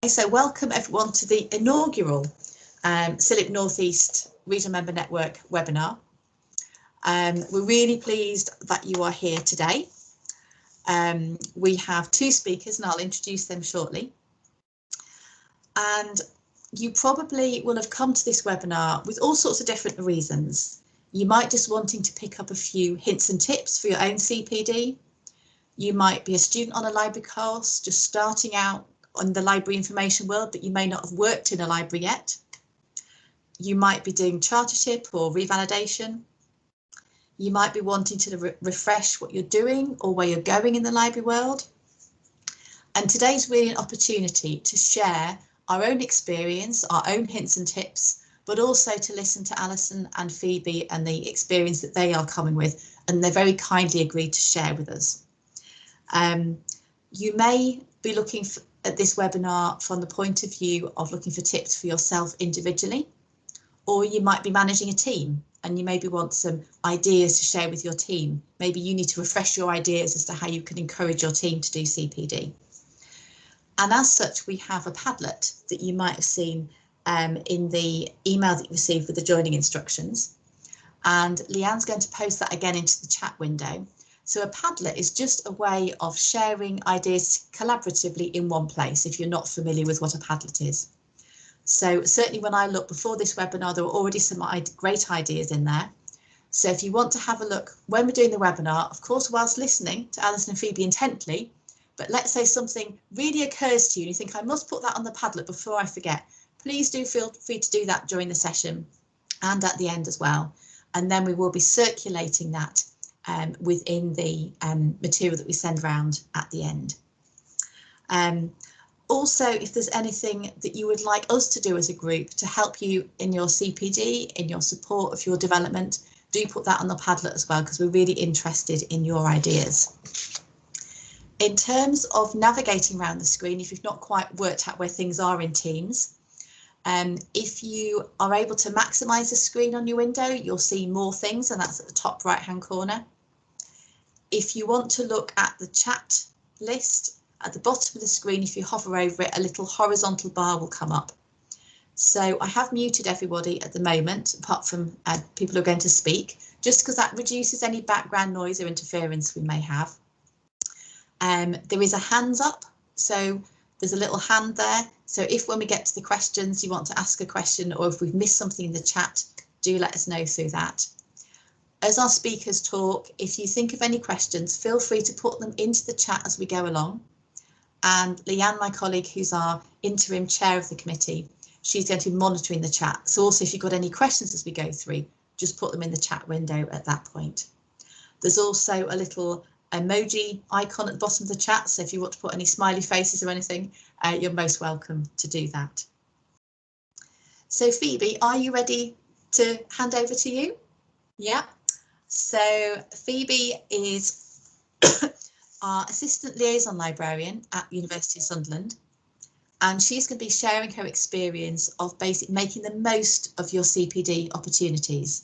So welcome everyone to the inaugural CILIP North East Regional Member Network webinar. We're really pleased that you are here today. We have two speakers and I'll introduce them shortly. And you probably will have come to this webinar with all sorts of different reasons. You might just wanting to pick up a few hints and tips for your own CPD. You might be a student on a library course, just starting out on the library information world, but you may not have worked in a library yet. You might be doing chartership or revalidation. You might be wanting to refresh what you're doing or where you're going in the library world. And today's really an opportunity to share our own experience, our own hints and tips, but also to listen to Alison and Phoebe and the experience that they are coming with, and they very kindly agreed to share with us. You may be looking at this webinar from the point of view of looking for tips for yourself individually, or you might be managing a team and you maybe want some ideas to share with your team. Maybe you need to refresh your ideas as to how you can encourage your team to do CPD. And as such, we have a Padlet that you might have seen in the email that you received with the joining instructions. And Leanne's going to post that again into the chat window. So a Padlet is just a way of sharing ideas collaboratively in one place, if you're not familiar with what a Padlet is. So certainly when I looked before this webinar, there were already some great ideas in there. So if you want to have a look when we're doing the webinar, of course, whilst listening to Alison and Phoebe intently, but let's say something really occurs to you and you think, I must put that on the Padlet before I forget. Please do feel free to do that during the session and at the end as well. And then we will be circulating that within the material that we send around at the end. Also, if there's anything that you would like us to do as a group to help you in your CPD, in your support of your development, do put that on the Padlet as well, because we're really interested in your ideas. In terms of navigating around the screen, if you've not quite worked out where things are in Teams, if you are able to maximise the screen on your window, you'll see more things, and that's at the top right hand corner. If you want to look at the chat list, at the bottom of the screen, if you hover over it, a little horizontal bar will come up. So I have muted everybody at the moment, apart from people who are going to speak, just because that reduces any background noise or interference we may have. There is a hands up, so there's a little hand there. So if when we get to the questions you want to ask a question, or if we've missed something in the chat, do let us know through that. As our speakers talk, if you think of any questions, feel free to put them into the chat as we go along. And Leanne, my colleague, who's our interim chair of the committee, she's going to be monitoring the chat. So also if you've got any questions as we go through, just put them in the chat window at that point. There's also a little emoji icon at the bottom of the chat. So if you want to put any smiley faces or anything, you're most welcome to do that. So Phoebe, are you ready to hand over to you? Yeah. So Phoebe is our Assistant Liaison Librarian at University of Sunderland, and she's going to be sharing her experience of basically making the most of your CPD opportunities,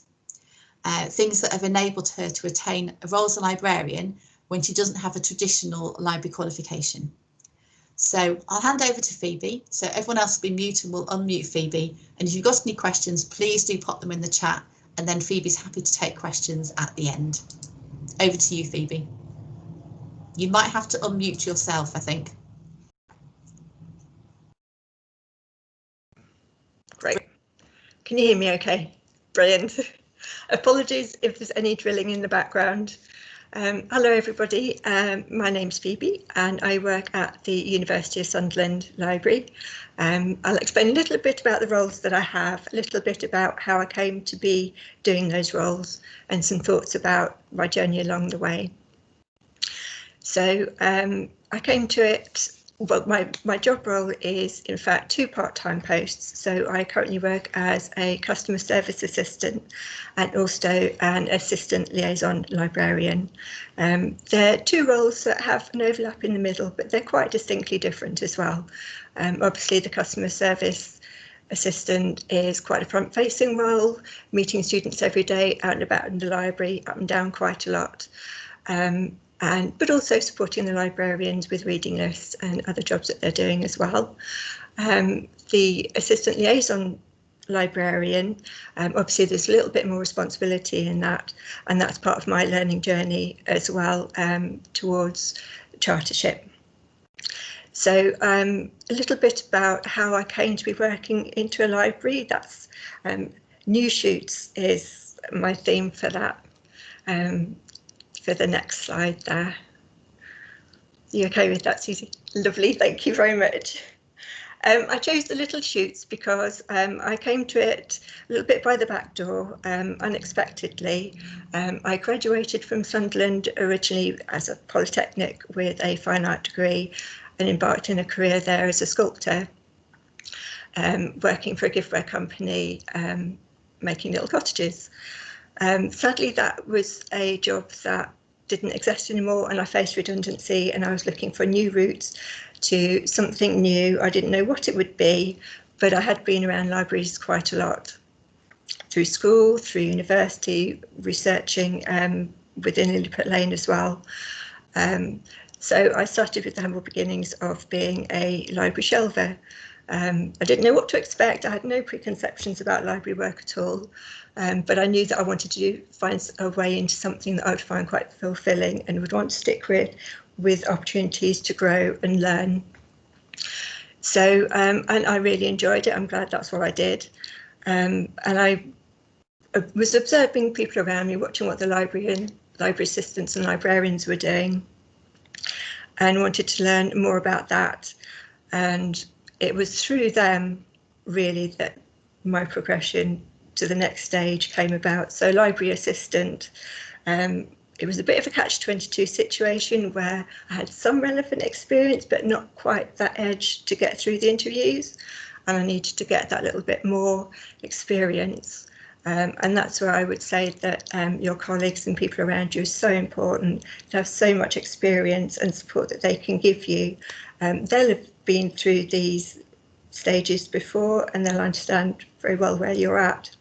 things that have enabled her to attain a role as a librarian when she doesn't have a traditional library qualification. So I'll hand over to Phoebe, so everyone else will be mute and we'll unmute Phoebe, and if you've got any questions, please do pop them in the chat, and then Phoebe's happy to take questions at the end. Over to you, Phoebe. You might have to unmute yourself, I think. Great. Can you hear me okay? Brilliant. Apologies if there's any drilling in the background. Hello everybody, my name's Phoebe and I work at the University of Sunderland Library. I'll explain a little bit about the roles that I have, a little bit about how I came to be doing those roles, and some thoughts about my journey along the way. So I came to it, well, my job role is in fact 2 part-time posts. So I currently work as a customer service assistant and also an assistant liaison librarian. They're 2 roles that have an overlap in the middle, but they're quite distinctly different as well. Obviously the customer service assistant is quite a front-facing role, meeting students every day, out and about in the library, up and down quite a lot. but also supporting the librarians with reading lists and other jobs that they're doing as well. The assistant liaison librarian, obviously there's a little bit more responsibility in that, and that's part of my learning journey as well, towards chartership. So a little bit about how I came to be working into a library. That's new shoots is my theme for that, for the next slide there. You okay with that, Susie? Lovely, thank you very much. I chose the little shoots because I came to it a little bit by the back door, unexpectedly. I graduated from Sunderland originally as a polytechnic with a fine art degree and embarked in a career there as a sculptor, working for a giftware company, making little cottages. Sadly, that was a job that didn't exist anymore, and I faced redundancy, and I was looking for new routes to something new. I didn't know what it would be, but I had been around libraries quite a lot through school, through university, researching within Lilliput Lane as well. So I started with the humble beginnings of being a library shelver. I didn't know what to expect. I had no preconceptions about library work at all, but I knew that I wanted to find a way into something that I would find quite fulfilling and would want to stick with opportunities to grow and learn. So, and I really enjoyed it. I'm glad that's what I did. And I was observing people around me, watching what the library assistants and librarians were doing, and wanted to learn more about that. And it was through them really that my progression to the next stage came about. So library assistant, it was a bit of a catch-22 situation where I had some relevant experience, but not quite that edge to get through the interviews. And I needed to get that little bit more experience. And that's where I would say that your colleagues and people around you are so important to have so much experience and support that they can give you. They'll have been through these stages before, and they'll understand very well where you're at.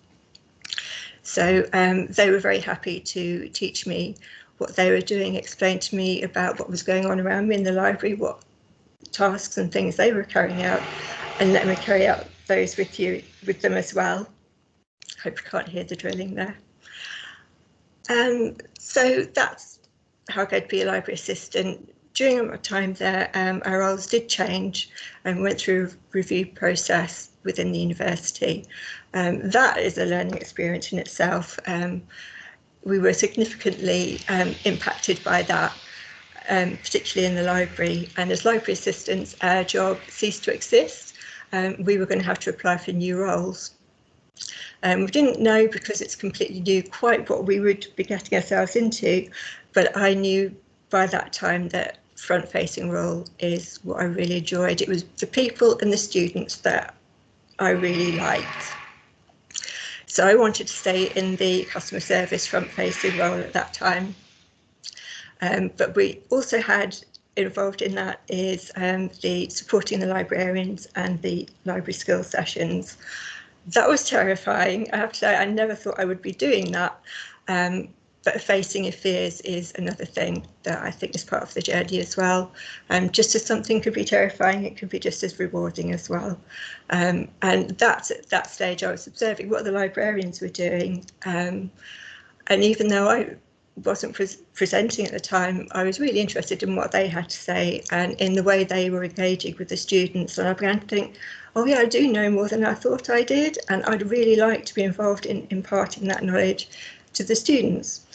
So they were very happy to teach me what they were doing, explain to me about what was going on around me in the library, what tasks and things they were carrying out, and let me carry out those with them as well. Hope you can't hear the drilling there. So that's how I got to be a library assistant. During my time there, our roles did change and went through a review process within the university. That is a learning experience in itself. We were significantly impacted by that, particularly in the library. And as library assistants, our job ceased to exist. We were going to have to apply for new roles. We didn't know, because it's completely new, quite what we would be getting ourselves into, but I knew by that time that front-facing role is what I really enjoyed. It was the people and the students that I really liked. So I wanted to stay in the customer service front-facing role at that time. But we also had involved in that is the supporting the librarians and the library skills sessions. That was terrifying. I have to say, I never thought I would be doing that. But facing your fears is another thing that I think is part of the journey as well. Just as something could be terrifying, it could be just as rewarding as well. And that's at that stage I was observing what the librarians were doing. And even though I wasn't presenting at the time, I was really interested in what they had to say and in the way they were engaging with the students. And I began to think, oh yeah, I do know more than I thought I did, and I'd really like to be involved in imparting that knowledge to the students.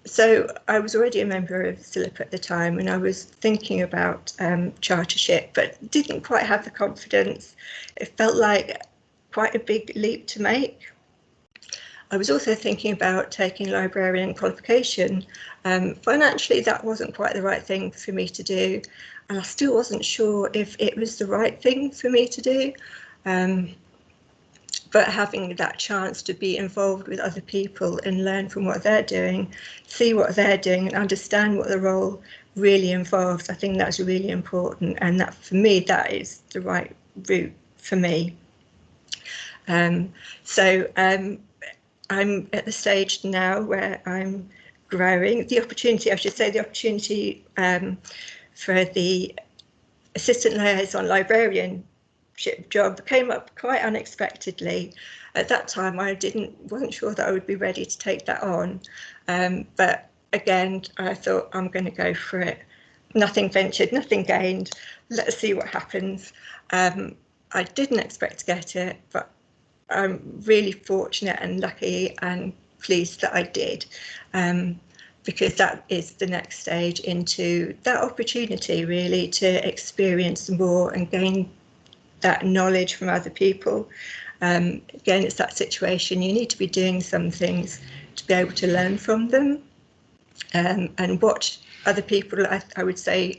So I was already a member of CILIP at the time, and I was thinking about chartership, but didn't quite have the confidence. It felt like quite a big leap to make. I was also thinking about taking librarian qualification. Financially, that wasn't quite the right thing for me to do, and I still wasn't sure if it was the right thing for me to do. But having that chance to be involved with other people and learn from what they're doing, see what they're doing and understand what the role really involves, I think that's really important. And that, for me, that is the right route for me. So I'm at the stage now where I'm growing. The opportunity, I should say, the opportunity for the assistant liaison librarianship job came up quite unexpectedly. At that time, I wasn't sure that I would be ready to take that on. But again, I thought, I'm going to go for it. Nothing ventured, nothing gained. Let's see what happens. I didn't expect to get it, but I'm really fortunate and lucky and pleased that I did, because that is the next stage into that opportunity, really, to experience more and gain that knowledge from other people. Again, it's that situation. You need to be doing some things to be able to learn from them, and watch other people. I would say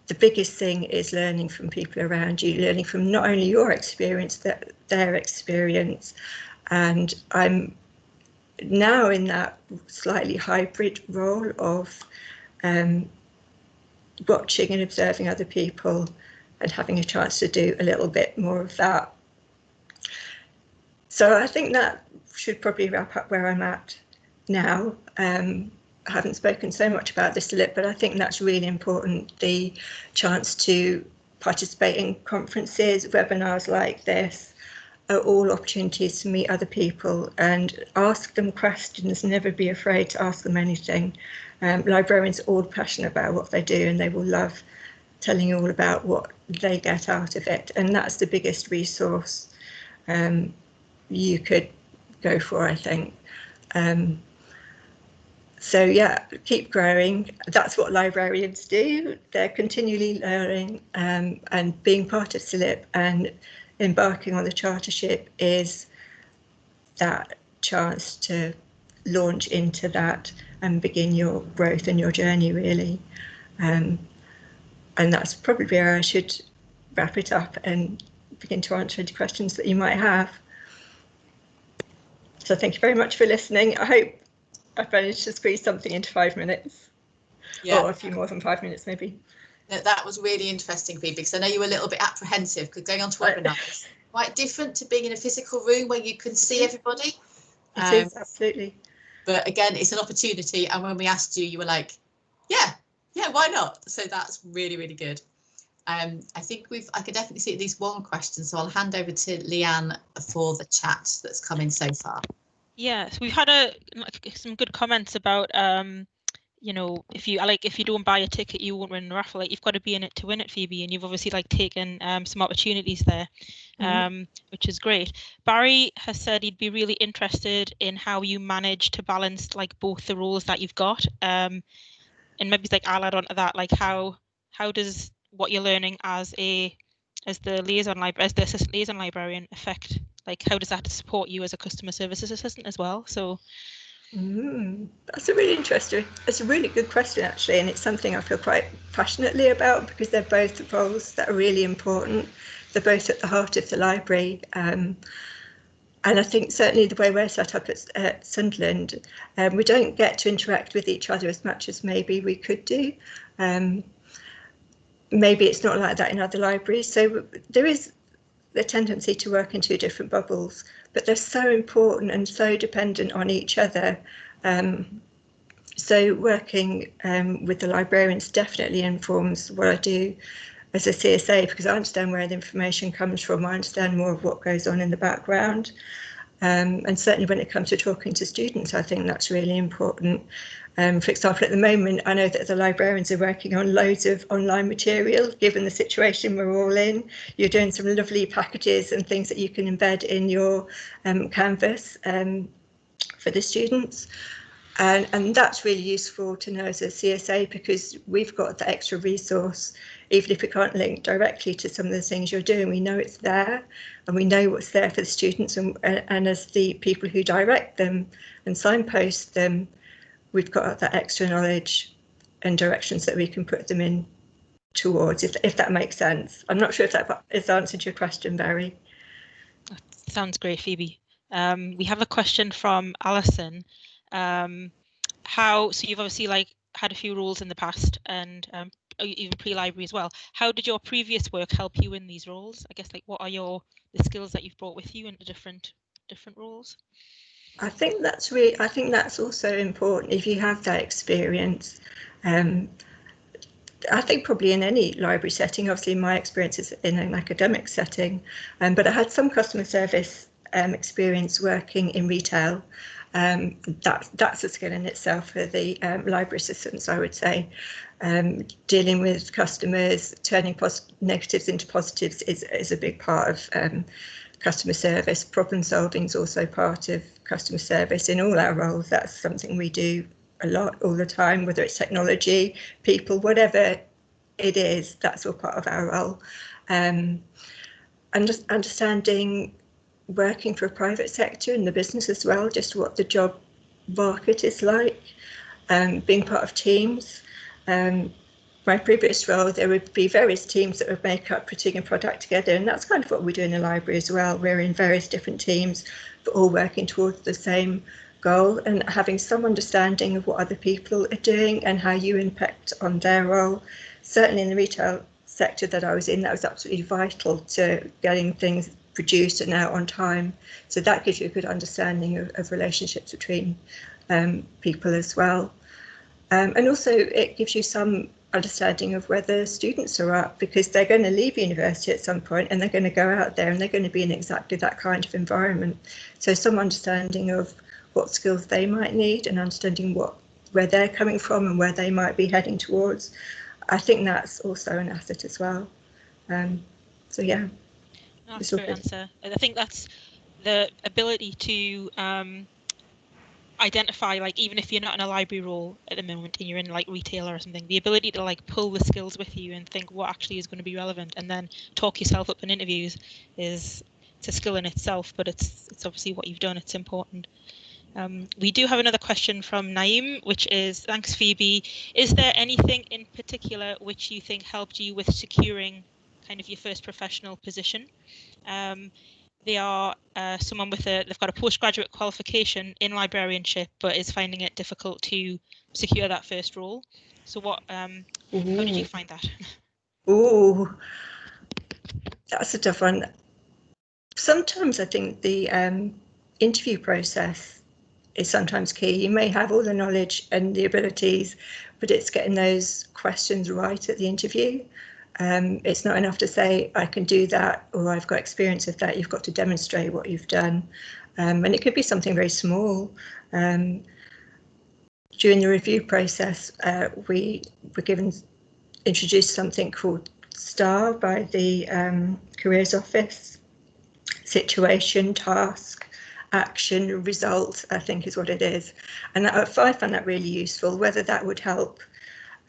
the biggest thing is learning from people around you, learning from not only your experience, but their experience. And I'm now in that slightly hybrid role of watching and observing other people and having a chance to do a little bit more of that. So I think that should probably wrap up where I'm at now. I haven't spoken so much about the CILIP, but I think that's really important, the chance to participate in conferences, webinars like this are all opportunities to meet other people and ask them questions, never be afraid to ask them anything. Librarians are all passionate about what they do, and they will love telling you all about what they get out of it, and that's the biggest resource you could go for, I think. So yeah, keep growing. That's what librarians do. They're continually learning, and being part of CILIP and embarking on the chartership is that chance to launch into that and begin your growth and your journey, really. And that's probably where I should wrap it up and begin to answer any questions that you might have. So thank you very much for listening. I hope I've managed to squeeze something into 5 minutes, or a few more than 5 minutes, maybe. That was really interesting, Phoebe, because I know you were a little bit apprehensive because going on to webinars is quite different to being in a physical room where you can see everybody. It is, absolutely. But again, it's an opportunity, and when we asked you, you were like, yeah, why not? So that's really, really good. I think I could definitely see at least one question, so I'll hand over to Leanne for the chat that's come in so far. Yes, we've had some good comments about you know, if you don't buy a ticket, you won't win the raffle. Like, you've got to be in it to win it, Phoebe, and you've obviously taken some opportunities there, which is great. Barry has said he'd be really interested in how you manage to balance both the roles that you've got, and maybe I'll add on to that, how does what you're learning as the assistant liaison librarian affect, how does that support you as a customer services assistant as well? So that's a really good question, actually, and it's something I feel quite passionately about, because they're both roles that are really important. They're both at the heart of the library, and I think certainly the way we're set up at Sunderland, we don't get to interact with each other as much as maybe we could do. Maybe it's not like that in other libraries, so there is the tendency to work in two different bubbles, but they're so important and so dependent on each other. So working with the librarians definitely informs what I do as a CSA, because I understand where the information comes from. I understand more of what goes on in the background. And certainly when it comes to talking to students, I think that's really important. For example, at the moment, I know that the librarians are working on loads of online material, given the situation we're all in. You're doing some lovely packages and things that you can embed in your Canvas for the students. And that's really useful to know as a CSA, because we've got the extra resource. Even if we can't link directly to some of the things you're doing, we know it's there, and we know what's there for the students, and as the people who direct them and signpost them, we've got that extra knowledge and directions that we can put them in towards, if that makes sense. I'm not sure if that has answered your question, Barry. That sounds great, Phoebe. We have a question from Alison. So you've obviously had a few roles in the past, and even pre-library as well. How did your previous work help you in these roles? I guess what are the skills that you've brought with you into different roles? I think that's also important if you have that experience. I think probably in any library setting, obviously my experience is in an academic setting, but I had some customer service experience working in retail. That's a skill in itself for the library assistants, I would say. Dealing with customers, turning negatives into positives is a big part of customer service. Problem solving is also part of customer service in all our roles. That's something we do a lot all the time, whether it's technology, people, whatever it is, that's all part of our role. And just understanding working for a private sector in the business as well, just what the job market is like, being part of teams. My previous role, there would be various teams that would make up putting a product together, and that's kind of what we do in the library as well. We're in various different teams, but all working towards the same goal, and having some understanding of what other people are doing and how you impact on their role. Certainly in the retail sector that I was in, that was absolutely vital to getting things produced and out on time. So that gives you a good understanding of relationships between people as well. And also it gives you some understanding of whether students are up, because they're going to leave university at some point and they're going to go out there and they're going to be in exactly that kind of environment. So some understanding of what skills they might need and understanding where they're coming from and where they might be heading towards. I think that's also an asset as well. So yeah. That's a great answer. I think that's the ability to identify, like, even if you're not in a library role at the moment and you're in like retail or something, the ability to like pull the skills with you and think what actually is going to be relevant and then talk yourself up in interviews it's a skill in itself, but it's obviously what you've done, it's important. We do have another question from Naeem, which is, thanks Phoebe, is there anything in particular which you think helped you with securing kind of your first professional position? They are someone they've got a postgraduate qualification in librarianship, but is finding it difficult to secure that first role. So how did you find that? Ooh, that's a tough one. Sometimes I think the interview process is sometimes key. You may have all the knowledge and the abilities, but it's getting those questions right at the interview. It's not enough to say, I can do that, or I've got experience of that. You've got to demonstrate what you've done. And it could be something very small. During the review process, we were introduced something called STAR by the Careers Office. Situation, task, action, result, I think is what it is. And I found that really useful. Whether that would help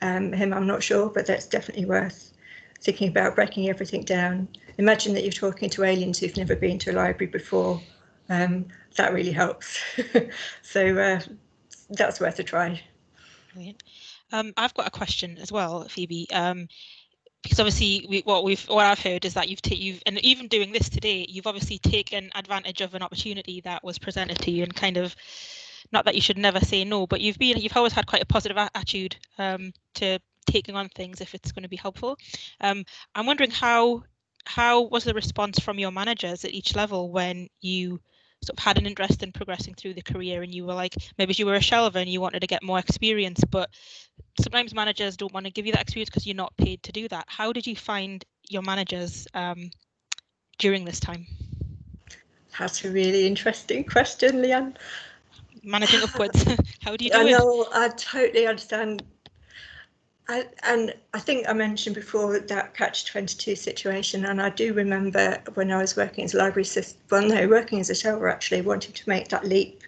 him, I'm not sure, but that's definitely worth thinking about, breaking everything down. Imagine that you're talking to aliens who've never been to a library before. That really helps. So that's worth a try. Brilliant. I've got a question as well, Phoebe. Because obviously what I've heard is that you've and even doing this today, you've obviously taken advantage of an opportunity that was presented to you, and kind of, not that you should never say no, but you've always had quite a positive attitude to taking on things if it's going to be helpful. I'm wondering how was the response from your managers at each level when you sort of had an interest in progressing through the career, and you were like, maybe you were a shelver and you wanted to get more experience, but sometimes managers don't want to give you that experience because you're not paid to do that. How did you find your managers during this time? That's a really interesting question, Leanne. Managing upwards, how do you do it? I know, I totally understand. And I think I mentioned before that catch-22 situation, and I do remember when I was working as a library assistant, working as a shelver actually, wanting to make that leap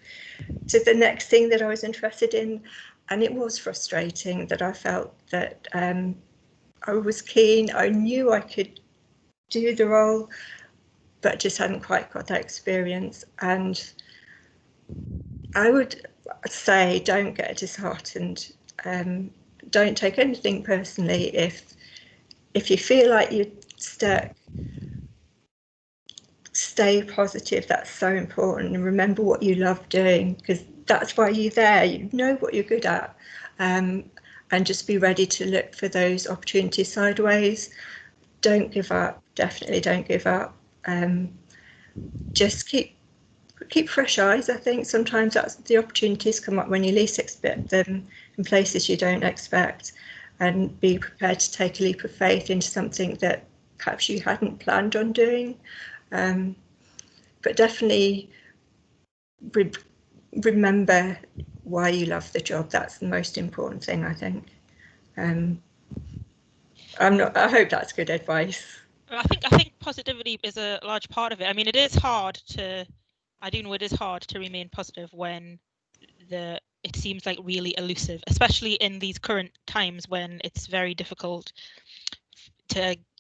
to the next thing that I was interested in. And it was frustrating that I felt that I was keen, I knew I could do the role, but just hadn't quite got that experience. And I would say, don't get disheartened. Don't take anything personally. If you feel like you're stuck, stay positive. That's so important. And remember what you love doing, because that's why you're there. You know what you're good at. And just be ready to look for those opportunities sideways. Don't give up. Definitely don't give up. Just keep keep fresh eyes. I think sometimes that's the opportunities come up when you least expect them, in places you don't expect, and be prepared to take a leap of faith into something that perhaps you hadn't planned on doing. But definitely remember why you love the job. That's the most important thing, I think. I hope that's good advice. I think positivity is a large part of it. I mean, it is hard to remain positive when it seems like really elusive, especially in these current times when it's very difficult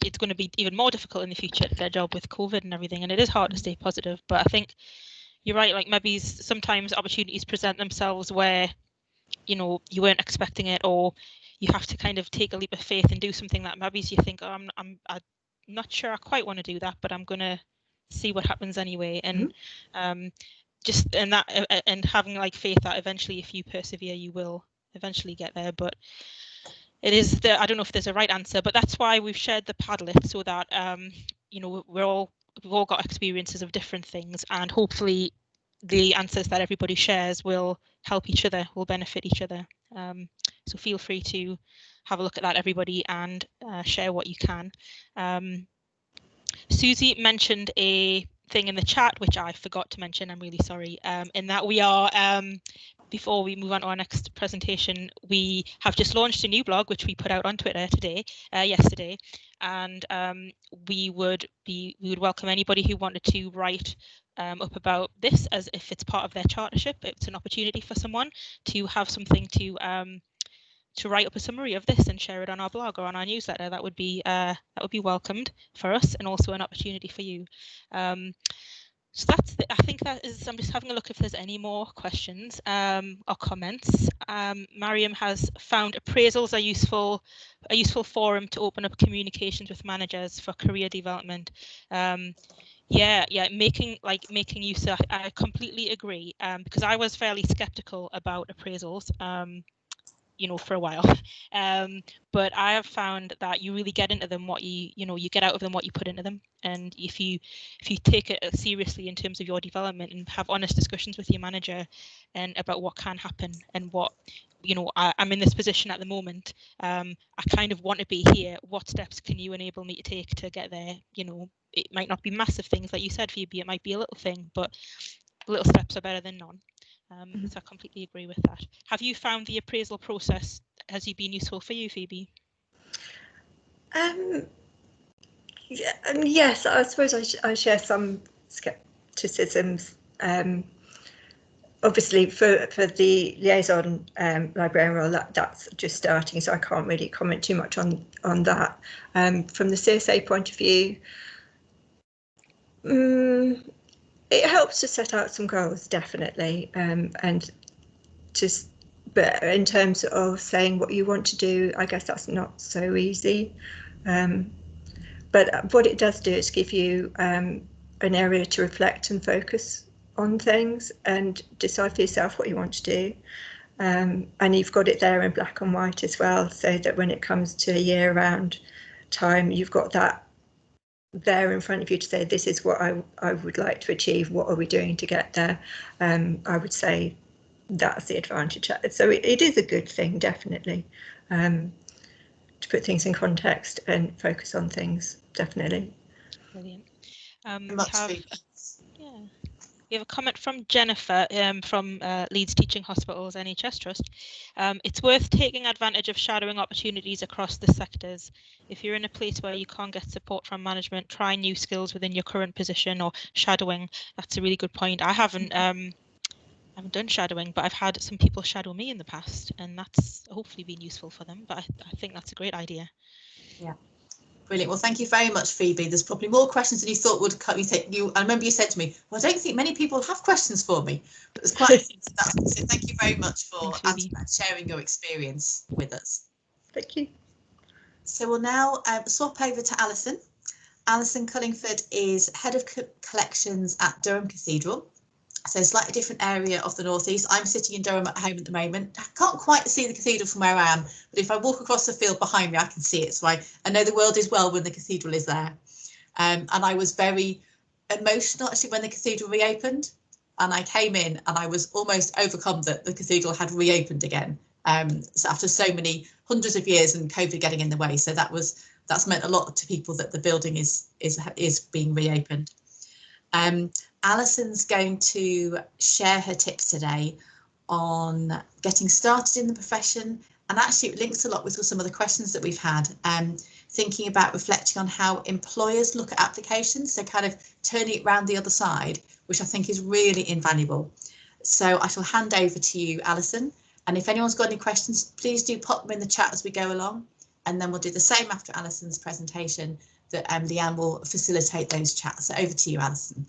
it's going to be even more difficult in the future to get a job with COVID and everything, and it is hard to stay positive. But I think you're right, like maybe sometimes opportunities present themselves where, you know, you weren't expecting it, or you have to kind of take a leap of faith and do something that maybe you think, oh, I'm not sure I quite want to do that, but I'm gonna see what happens anyway. And and having like faith that eventually, if you persevere, you will eventually get there. But it is I don't know if there's a right answer, but that's why we've shared the Padlet, so that you know, we've all got experiences of different things, and hopefully the answers that everybody shares will help each other, will benefit each other. So feel free to have a look at that, everybody, and share what you can. Susie mentioned a thing in the chat which I forgot to mention. I'm really sorry. In that we are, before we move on to our next presentation, we have just launched a new blog which we put out on Twitter yesterday, and we would welcome anybody who wanted to write up about this, as if it's part of their chartership. It's an opportunity for someone to have something to write up a summary of this and share it on our blog or on our newsletter. That would be welcomed for us, and also an opportunity for you. So that's I think that is. I'm just having a look if there's any more questions or comments. Mariam has found appraisals are a useful forum to open up communications with managers for career development. Yeah, making use of. I completely agree, because I was fairly skeptical about appraisals, you know, for a while, but I have found that you really get into them what you get out of them what you put into them. And if you take it seriously in terms of your development and have honest discussions with your manager and about what can happen and what, you know, I'm in this position at the moment, I kind of want to be here, what steps can you enable me to take to get there? You know, it might not be massive things like you said, Phoebe, it might be a little thing, but little steps are better than none. So I completely agree with that. Have you found the appraisal process, has it been useful for you, Phoebe? Yes, I suppose I share some scepticisms. Obviously, for the liaison librarian role, that's just starting, so I can't really comment too much on that. From the CSA point of view, it helps to set out some goals, definitely, but in terms of saying what you want to do, I guess that's not so easy. But what it does do is give you an area to reflect and focus on things and decide for yourself what you want to do. And you've got it there in black and white as well, so that when it comes to year-round time, you've got that there in front of you to say, this is what I would like to achieve, what are we doing to get there. I would say that's the advantage. So it is a good thing, definitely, to put things in context and focus on things, definitely. Brilliant. We have a comment from Jennifer from Leeds Teaching Hospitals NHS Trust. It's worth taking advantage of shadowing opportunities across the sectors. If you're in a place where you can't get support from management, try new skills within your current position or shadowing. That's a really good point. I haven't done shadowing, but I've had some people shadow me in the past, and that's hopefully been useful for them. But I think that's a great idea. Yeah. Brilliant. Well, thank you very much, Phoebe. There's probably more questions than you thought would come. I remember you said to me, well, I don't think many people have questions for me, but there's quite a few. So thank you very much for sharing your experience with us. Thank you. So we'll now swap over to Alison. Alison Cullingford is Head of Collections at Durham Cathedral. So slightly different area of the northeast. I'm sitting in Durham at home at the moment. I can't quite see the cathedral from where I am, but if I walk across the field behind me, I can see it. So I know the world is well when the cathedral is there. And I was very emotional actually when the cathedral reopened. and I came in and I was almost overcome that the cathedral had reopened again. So after so many hundreds of years and COVID getting in the way, so that's meant a lot to people that the building is being reopened. Alison's going to share her tips today on getting started in the profession, and actually it links a lot with some of the questions that we've had, thinking about reflecting on how employers look at applications, so kind of turning it around the other side, which I think is really invaluable. So I shall hand over to you, Alison, and if anyone's got any questions, please do pop them in the chat as we go along, and then we'll do the same after Alison's presentation, that Leanne will facilitate those chats. So over to you, Alison.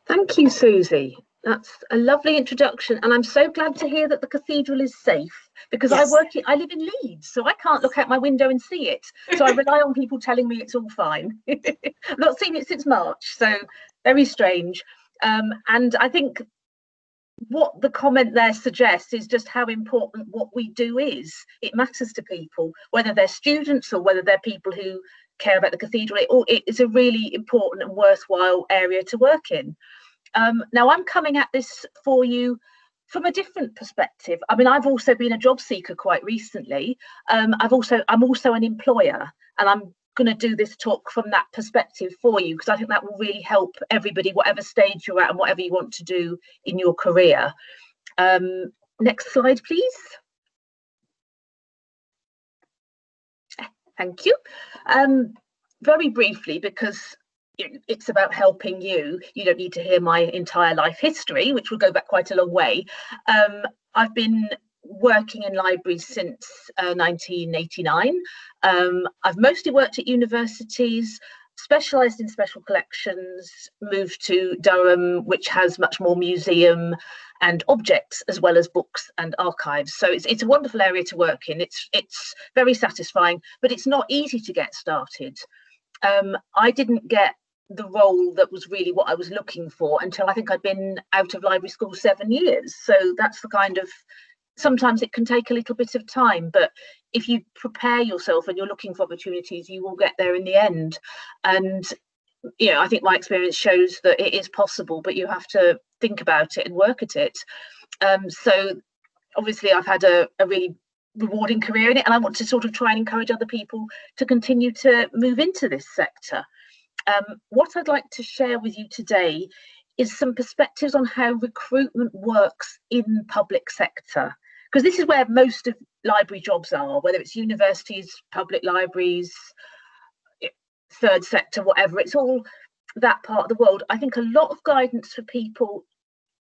Thank you, Susie. That's a lovely introduction, and I'm so glad to hear that the cathedral is safe, because Yes. I live in Leeds, so I can't look out my window and see it. So I rely on people telling me it's all fine. I've not seen it since March, so very strange. And I think what the comment there suggests is just how important what we do is. It matters to people, whether they're students or whether they're people who care about the cathedral. It's a really important and worthwhile area to work in. Now I'm coming at this for you from a different perspective. I mean, I've also been a job seeker quite recently. I'm also an employer, and I'm going to do this talk from that perspective for you, because I think that will really help everybody, whatever stage you're at and whatever you want to do in your career. Next slide, please. Thank you. Very briefly, because it's about helping you. You don't need to hear my entire life history, which will go back quite a long way. I've been working in libraries since 1989. I've mostly worked at universities, specialised in special collections, moved to Durham, which has much more museum and objects as well as books and archives. So it's a wonderful area to work in. It's very satisfying, but it's not easy to get started. I didn't get the role that was really what I was looking for until I think I'd been out of library school 7 years. So that's the kind of, sometimes it can take a little bit of time, but if you prepare yourself and you're looking for opportunities, you will get there in the end. And I think my experience shows that it is possible, but you have to think about it and work at it. So obviously I've had a really rewarding career in it, and I want to sort of try and encourage other people to continue to move into this sector. What I'd like to share with you today is some perspectives on how recruitment works in public sector, because this is where most of library jobs are, whether it's universities, public libraries, third sector, whatever. It's all that part of the world. I think a lot of guidance for people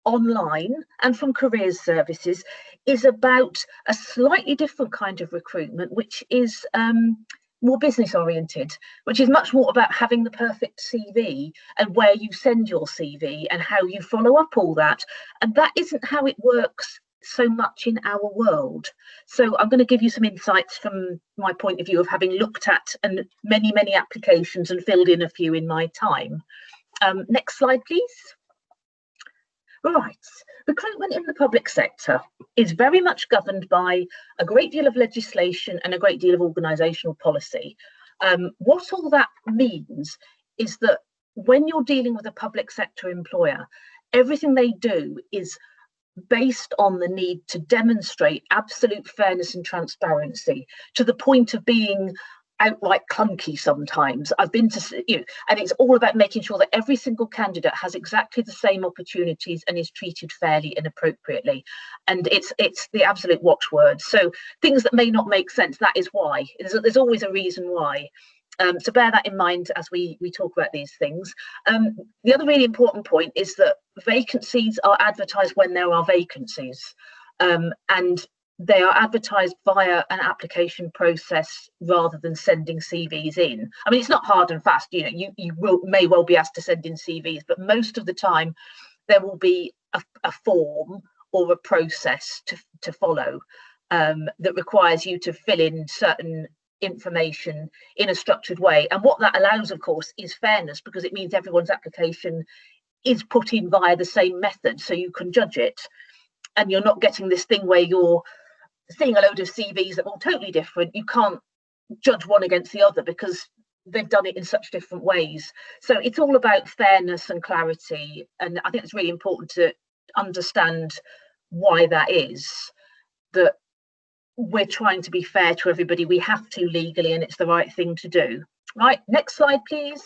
online and from careers services is about a slightly different kind of recruitment, which is more business oriented, which is much more about having the perfect CV and where you send your CV and how you follow up all that. And that isn't how it works so much in our world. So I'm going to give you some insights from my point of view of having looked at and many applications and filled in a few in my time. Next slide, please. Right, recruitment in the public sector is very much governed by a great deal of legislation and a great deal of organisational policy. What all that means is that when you're dealing with a public sector employer, everything they do is based on the need to demonstrate absolute fairness and transparency, to the point of being outright clunky sometimes. I've been to, and it's all about making sure that every single candidate has exactly the same opportunities and is treated fairly and appropriately. And it's the absolute watchword. So things that may not make sense, that is why. There's always a reason why. So bear that in mind as we talk about these things. The other really important point is that vacancies are advertised when there are vacancies. And they are advertised via an application process rather than sending CVs in. I mean, it's not hard and fast. You may well be asked to send in CVs, but most of the time there will be a form or a process to follow that requires you to fill in certain information in a structured way. And what that allows, of course, is fairness, because it means everyone's application is put in via the same method, so you can judge it. And you're not getting this thing where you're seeing a load of CVs that are all totally different. You can't judge one against the other because they've done it in such different ways. So it's all about fairness and clarity, and I think it's really important to understand why that is, that we're trying to be fair to everybody. We have to legally, and it's the right thing to do. Right, next slide, please.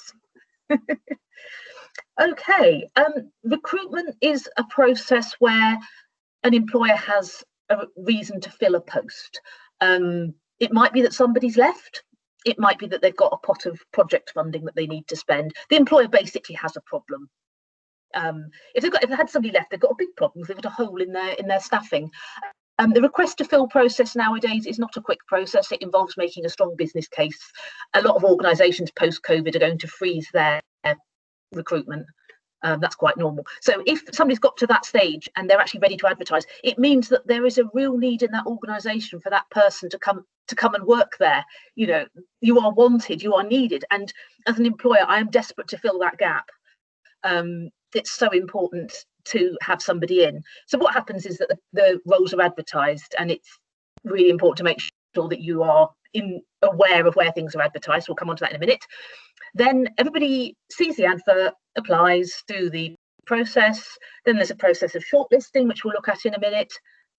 Okay, recruitment is a process where an employer has a reason to fill a post. It might be that somebody's left. It might be that they've got a pot of project funding that they need to spend. The employer basically has a problem. If they've had somebody left, they've got a big problem. They've got a hole in their staffing. The request to fill process nowadays is not a quick process. It involves making a strong business case. A lot of organisations post-COVID are going to freeze their recruitment. That's quite normal. So if somebody's got to that stage and they're actually ready to advertise, it means that there is a real need in that organisation for that person to come and work there. You know, you are wanted, you are needed, and as an employer, I am desperate to fill that gap. It's so important to have somebody in. So what happens is that the roles are advertised, and it's really important to make sure that you are aware of where things are advertised. We'll come on to that in a minute. Then everybody sees the advert, applies, do the process. Then there's a process of shortlisting, which we'll look at in a minute.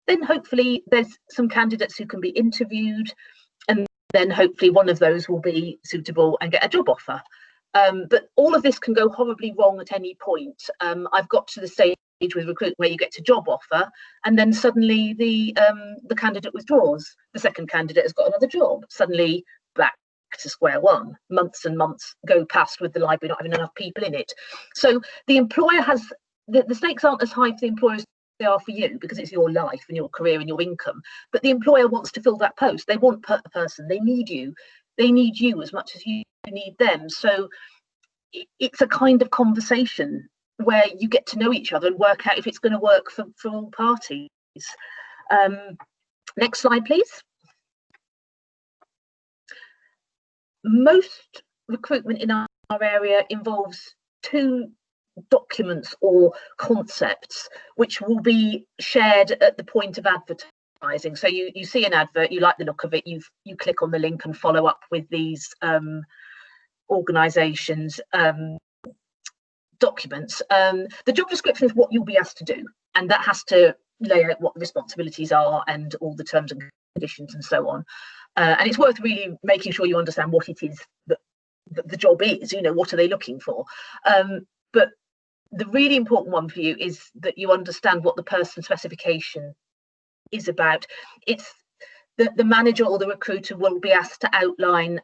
Then hopefully there's some candidates who can be interviewed, and then hopefully one of those will be suitable and get a job offer. But all of this can go horribly wrong at any point. I've got to the stage with recruitment where you get to job offer, and then suddenly the candidate withdraws. The second candidate has got another job. Suddenly back to square one. Months and months go past with the library not having enough people in it. So the employer has the stakes aren't as high for the employer as they are for you, because it's your life and your career and your income. But the employer wants to fill that post. They want a person. They need you. They need you as much as you need them. So it's a kind of conversation where you get to know each other and work out if it's going to work for all parties. Next slide, please. Most recruitment in our area involves two documents or concepts which will be shared at the point of advertising. So you see an advert, you like the look of it, you click on the link and follow up with these organisations' documents. The job description is what you'll be asked to do, and that has to lay out what the responsibilities are and all the terms and conditions and so on. And it's worth really making sure you understand what it is that the job is, you know, what are they looking for. But the really important one for you is that you understand what the person specification is about. It's the manager or the recruiter will be asked to outline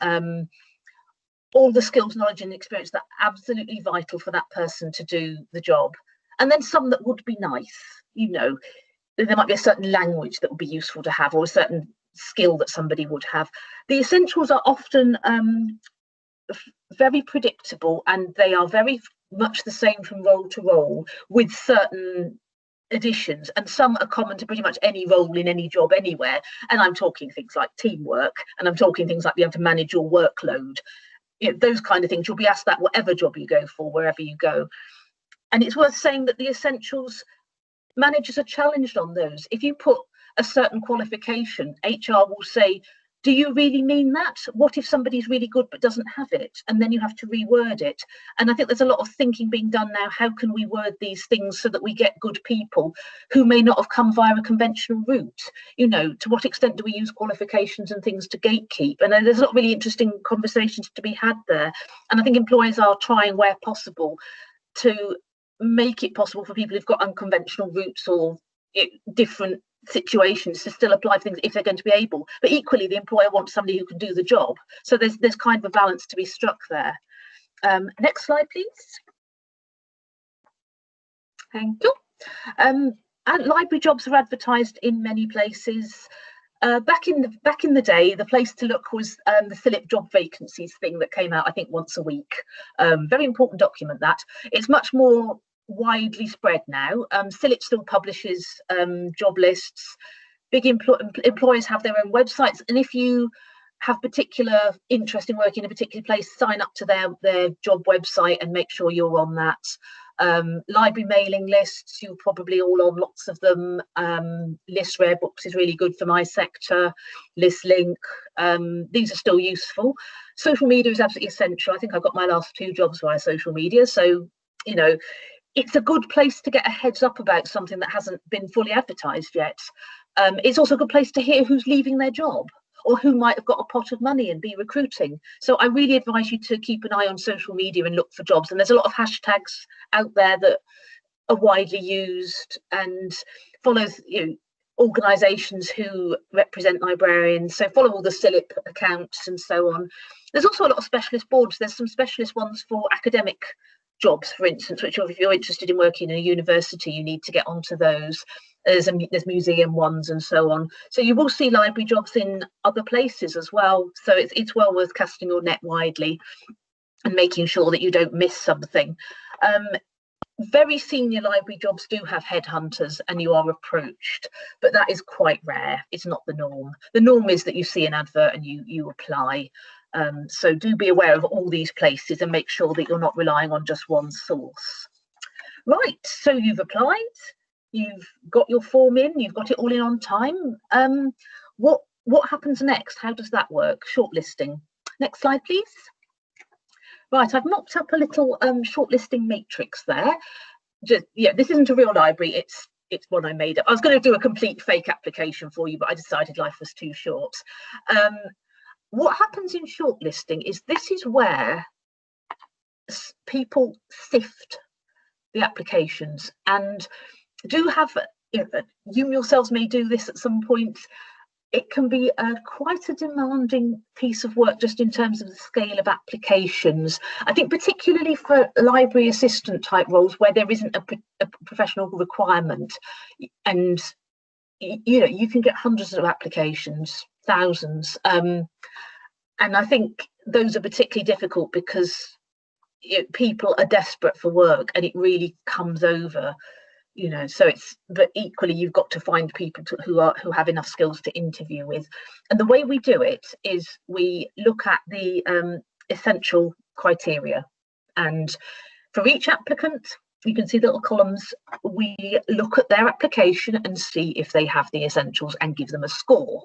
all the skills, knowledge and experience that are absolutely vital for that person to do the job. And then some that would be nice, you know, there might be a certain language that would be useful to have, or a certain skill that somebody would have. The essentials are often very predictable, and they are very much the same from role to role, with certain additions, and some are common to pretty much any role in any job anywhere. And I'm talking things like teamwork, and I'm talking things like being able to manage your workload. You know, those kind of things. You'll be asked that whatever job you go for, wherever you go. And it's worth saying that the essentials, managers are challenged on those. If you put a certain qualification, HR will say, do you really mean that? What if somebody's really good but doesn't have it? And then you have to reword it. And I think there's a lot of thinking being done now. How can we word these things so that we get good people who may not have come via a conventional route? You know, to what extent do we use qualifications and things to gatekeep? And there's a lot of really interesting conversations to be had there. And I think employers are trying where possible to make it possible for people who've got unconventional routes or different situations to still apply for things if they're going to be able. But equally, the employer wants somebody who can do the job. So there's kind of a balance to be struck there. Next slide, please. Thank you. And library jobs are advertised in many places. Back in the day, the place to look was the CILIP job vacancies thing that came out, I think, once a week. Very important document that. It's much more widely spread now. CILIP still publishes job lists. Big employers have their own websites, and if you have particular interest in working in a particular place, sign up to their job website and make sure you're on that. Library mailing lists, you're probably all on lots of them. List Rare Books is really good for my sector. ListLink, these are still useful. Social media is absolutely essential. I think I got my last 2 jobs via social media, so you know, it's a good place to get a heads up about something that hasn't been fully advertised yet. It's also a good place to hear who's leaving their job or who might have got a pot of money and be recruiting. So I really advise you to keep an eye on social media and look for jobs. And there's a lot of hashtags out there that are widely used, and follow organisations who represent librarians. So follow all the CILIP accounts and so on. There's also a lot of specialist boards. There's some specialist ones for academic jobs, for instance, which if you're interested in working in a university, you need to get onto those. There's museum ones and so on. So you will see library jobs in other places as well. So it's well worth casting your net widely and making sure that you don't miss something. Very senior library jobs do have headhunters and you are approached, but that is quite rare. It's not the norm. The norm is that you see an advert and you apply. So do be aware of all these places and make sure that you're not relying on just one source. Right, so you've applied, you've got your form in, you've got it all in on time. What happens next? How does that work? Shortlisting. Next slide, please. Right, I've mocked up a little shortlisting matrix there. Yeah, this isn't a real library, it's one I made up. I was going to do a complete fake application for you, but I decided life was too short. What happens in shortlisting is this is where people sift the applications, and do have, you yourselves may do this at some point. It can be quite a demanding piece of work just in terms of the scale of applications. I think particularly for library assistant type roles where there isn't a professional requirement, and you can get hundreds of applications, thousands. And I think those are particularly difficult because people are desperate for work and it really comes over, so but equally you've got to find people who have enough skills to interview with. And the way we do it is we look at the essential criteria, and for each applicant, you can see the little columns, we look at their application and see if they have the essentials and give them a score.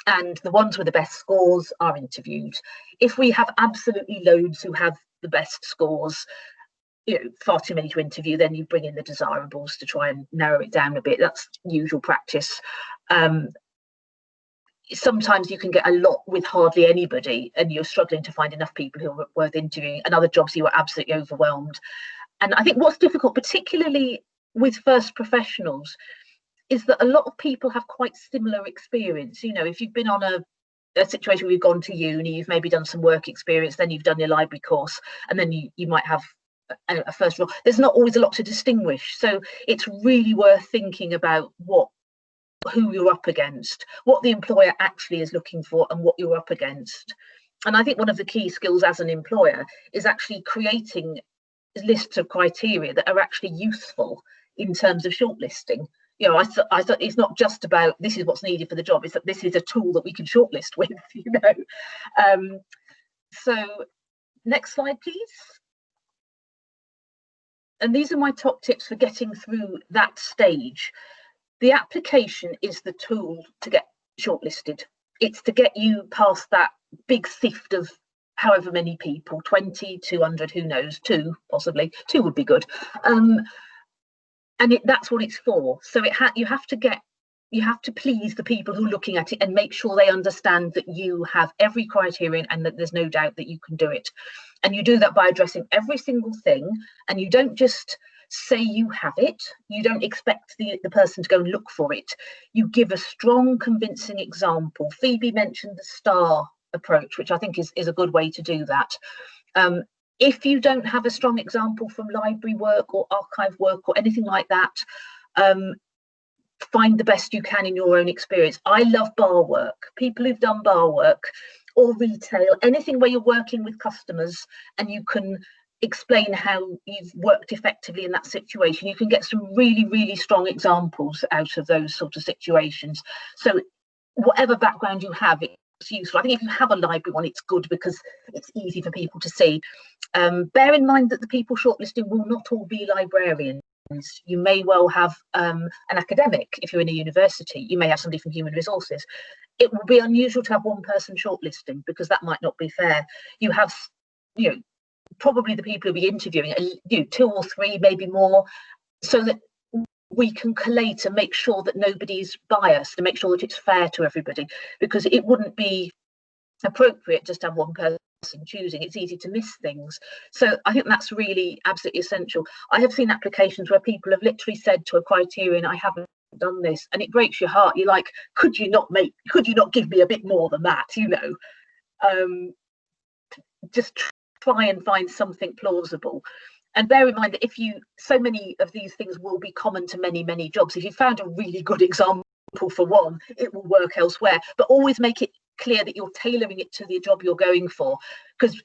And the ones with the best scores are interviewed. If we have absolutely loads who have the best scores, far too many to interview, then you bring in the desirables to try and narrow it down a bit. That's usual practice. Sometimes you can get a lot with hardly anybody and you're struggling to find enough people who are worth interviewing, and other jobs you are absolutely overwhelmed. And I think what's difficult, particularly with first professionals, is that a lot of people have quite similar experience. If you've been on a situation where you've gone to uni, you've maybe done some work experience, then you've done your library course, and then you might have a first role. There's not always a lot to distinguish. So it's really worth thinking about who you're up against, what the employer actually is looking for, and what you're up against. And I think one of the key skills as an employer is actually creating lists of criteria that are actually useful in terms of shortlisting. I thought it's not just about this is what's needed for the job, it's that this is a tool that we can shortlist with, So next slide, please. And these are my top tips for getting through that stage. The application is the tool to get shortlisted. It's to get you past that big sift of however many people, 20, 200, who knows, 2 possibly, 2 would be good. And that's what it's for. So you have to please the people who are looking at it and make sure they understand that you have every criterion and that there's no doubt that you can do it. And you do that by addressing every single thing, and you don't just say you have it. You don't expect the person to go and look for it. You give a strong, convincing example. Phoebe mentioned the STAR approach, which I think is a good way to do that. If you don't have a strong example from library work or archive work or anything like that, find the best you can in your own experience. I love bar work. People who've done bar work or retail, anything where you're working with customers and you can explain how you've worked effectively in that situation, you can get some really, really strong examples out of those sort of situations. So whatever background you have, it's useful. I think if you have a library one, it's good because it's easy for people to see. Bear in mind that the people shortlisted will not all be librarians. You may well have an academic. If you're in a university, you may have somebody from human resources. It will be unusual to have one person shortlisting, because that might not be fair. You have, probably the people who'll be interviewing, 2 or 3, maybe more, so that we can collate and make sure that nobody's biased, and make sure that it's fair to everybody, because it wouldn't be appropriate just to have one person choosing. It's easy to miss things. So I think that's really absolutely essential. I have seen applications where people have literally said to a criterion, I haven't done this, and it breaks your heart. You're like, could you not give me a bit more than that? Just try and find something plausible. And bear in mind that so many of these things will be common to many, many jobs. If you found a really good example for one, it will work elsewhere, but always make it clear that you're tailoring it to the job you're going for, because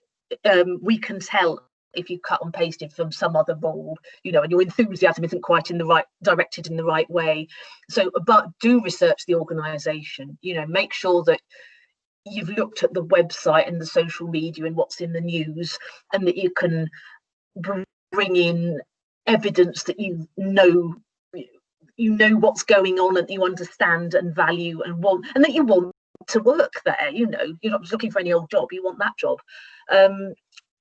we can tell if you cut and pasted from some other role, and your enthusiasm isn't quite directed in the right way. So, but do research the organisation, make sure that you've looked at the website and the social media and what's in the news, and that you can bring in evidence that you know what's going on, and you understand and value and want, and that you want to work there. You're not just looking for any old job, you want that job.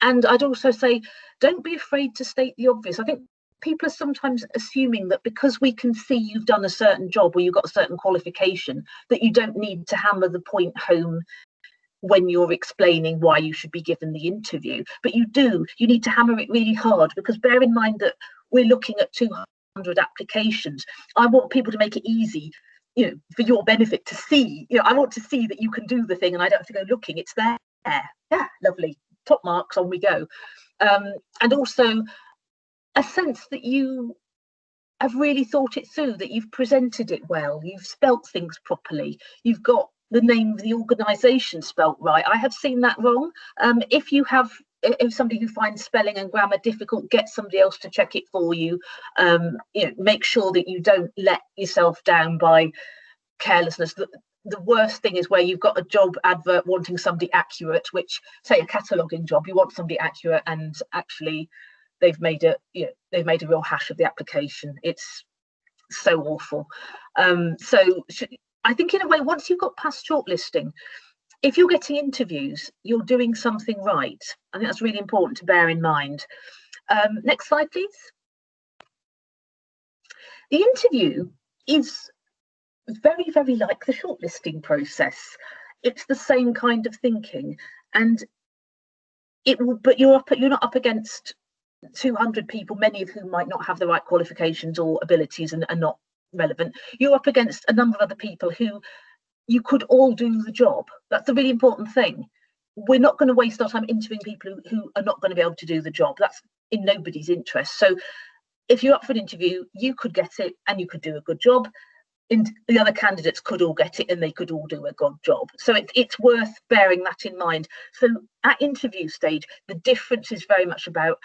And I'd also say, don't be afraid to state the obvious. I think people are sometimes assuming that because we can see you've done a certain job or you've got a certain qualification, that you don't need to hammer the point home when you're explaining why you should be given the interview. But you do. You need to hammer it really hard, because bear in mind that we're looking at 200 applications. I want people to make it easy, for your benefit, to see. I want to see that you can do the thing, and I don't have to go looking. It's there. Yeah, lovely. Top marks, on we go. And also a sense that you have really thought it through, that you've presented it well, you've spelt things properly, you've got the name of the organisation spelt right. I have seen that wrong. If somebody who finds spelling and grammar difficult, get somebody else to check it for you. Make sure that you don't let yourself down by carelessness. The worst thing is where you've got a job advert wanting somebody accurate, which, say, a cataloguing job, you want somebody accurate, and actually they've made a real hash of the application. It's so awful. I think, in a way, once you've got past shortlisting, if you're getting interviews, you're doing something right. I think that's really important to bear in mind. Next slide, please. The interview is very, very like the shortlisting process. It's the same kind of thinking, and but you're not up against 200 people, many of whom might not have the right qualifications or abilities and are not relevant. You're up against a number of other people who you could all do the job. That's the really important thing. We're not going to waste our time interviewing people who are not going to be able to do the job. That's in nobody's interest. So if you're up for an interview, you could get it and you could do a good job, and the other candidates could all get it and they could all do a good job. So it's worth bearing that in mind. So at interview stage, the difference is very much about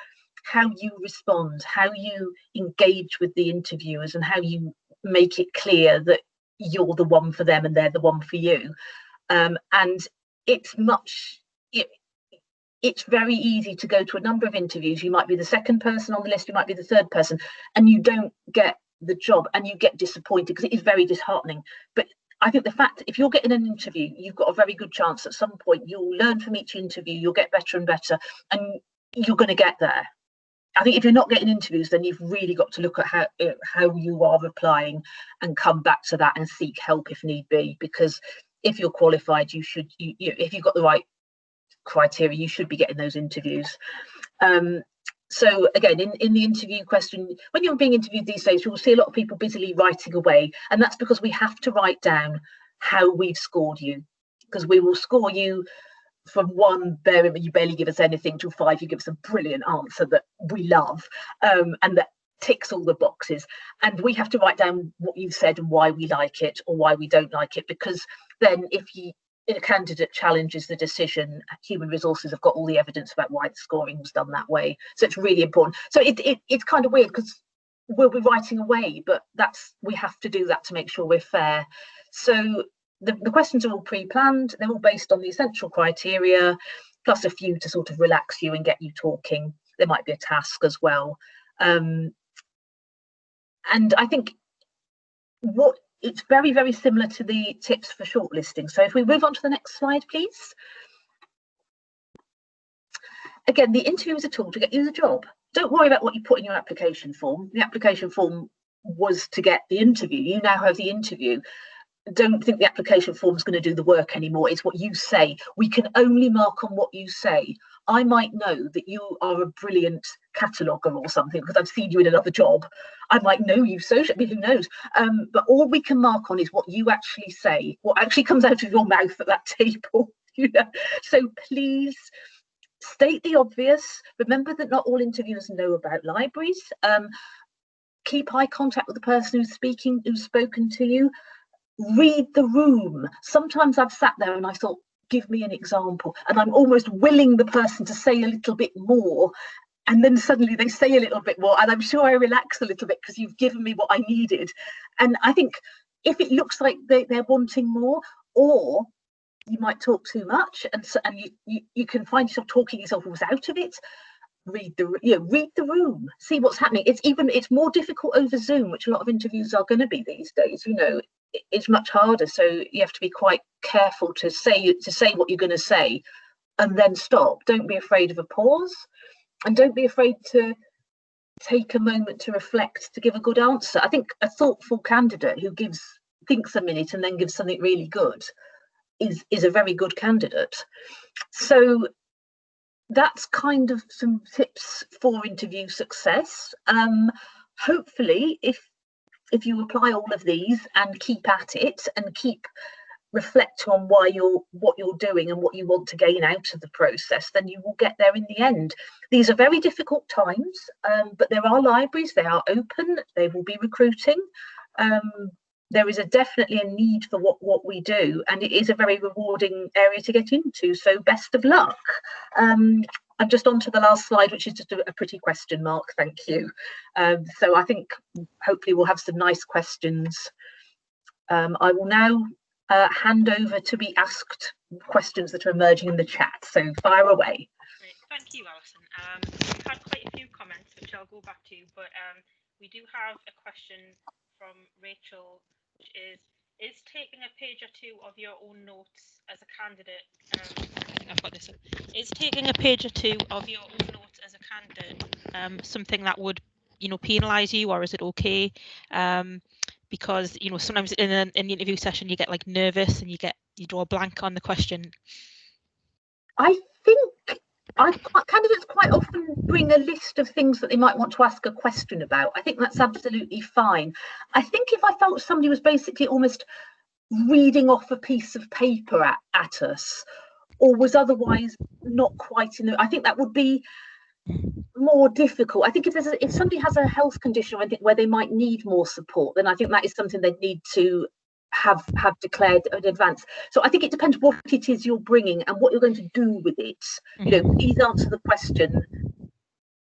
how you respond, how you engage with the interviewers, and how you make it clear that you're the one for them and they're the one for you. And it's very easy to go to a number of interviews. You might be the second person on the list, you might be the third person, and you don't get the job, and you get disappointed, because it is very disheartening. But I think the fact, if you're getting an interview, you've got a very good chance at some point you'll learn from each interview, you'll get better and better, and you're going to get there. I think if you're not getting interviews, then you've really got to look at how you are applying and come back to that and seek help if need be. Because if you're qualified, if you've got the right criteria, you should be getting those interviews. So again, in the interview question, when you're being interviewed these days, you will see a lot of people busily writing away, and that's because we have to write down how we've scored you, because we will score you from 1, you barely give us anything, to 5, you give us a brilliant answer that we love, and that ticks all the boxes. And we have to write down what you've said and why we like it or why we don't like it, because then if a candidate challenges the decision, human resources have got all the evidence about why the scoring was done that way. So it's really important. So it's kind of weird, because we'll be writing away, but we have to do that to make sure we're fair. So the questions are all pre-planned. They're all based on the essential criteria. plus a few to sort of relax you and get you talking. There might be a task as well. And I think it's very, very similar to the tips for shortlisting. So if we move on to the next slide, please. Again, the interview is a tool to get you the job. Don't worry about what you put in your application form. The application form was to get the interview. You now have the interview. Don't think the application form is going to do the work anymore. It's what you say. We can only mark on what you say. I might know that you are a brilliant cataloguer or something because I've seen you in another job. I might know you socially, who knows? But all we can mark on is what you actually say, what actually comes out of your mouth at that table. You know? So please state the obvious. Remember that not all interviewers know about libraries. Keep eye contact with the person who's spoken to you. Read the room. Sometimes I've sat there and I thought, give me an example, and I'm almost willing the person to say a little bit more, and then suddenly they say a little bit more, and I'm sure I relax a little bit because you've given me what I needed. And I think if it looks like they're wanting more, or you might talk too much, and you can find yourself talking yourself out of it. Read the room, see what's happening. It's more difficult over Zoom, which a lot of interviews are going to be these days. You know, it's much harder, so you have to be quite careful to say what you're going to say and then stop. Don't be afraid of a pause, and don't be afraid to take a moment to reflect, to give a good answer. I think a thoughtful candidate who thinks a minute and then gives something really good is a very good candidate. So that's kind of some tips for interview success. Hopefully, if you apply all of these and keep at it and reflect on what you're doing and what you want to gain out of the process, then you will get there in the end. These are very difficult times, but there are libraries, they are open, they will be recruiting. There is definitely a need for what we do, and it is a very rewarding area to get into, so best of luck. I'm just on to the last slide, which is just a pretty question mark, thank you. So I think hopefully we'll have some nice questions. I will now hand over to be asked questions that are emerging in the chat, so fire away. Great. Thank you, Alison. We've had quite a few comments, which I'll go back to, but we do have a question from Rachel, which is taking a page or two of your own notes as a candidate, I think I've got this, is taking a page or two of your own notes as a candidate something that would, penalise you, or is it okay? Because, sometimes in an interview session you get like nervous and you draw a blank on the question. I think candidates quite often bring a list of things that they might want to ask a question about. I think that's absolutely fine. I think if I felt somebody was basically almost reading off a piece of paper at us, or was otherwise not quite I think that would be more difficult. I think if somebody has a health condition where they might need more support, then I think that is something they need to have declared in advance. So I think it depends what it is you're bringing and what you're going to do with it. Please answer the question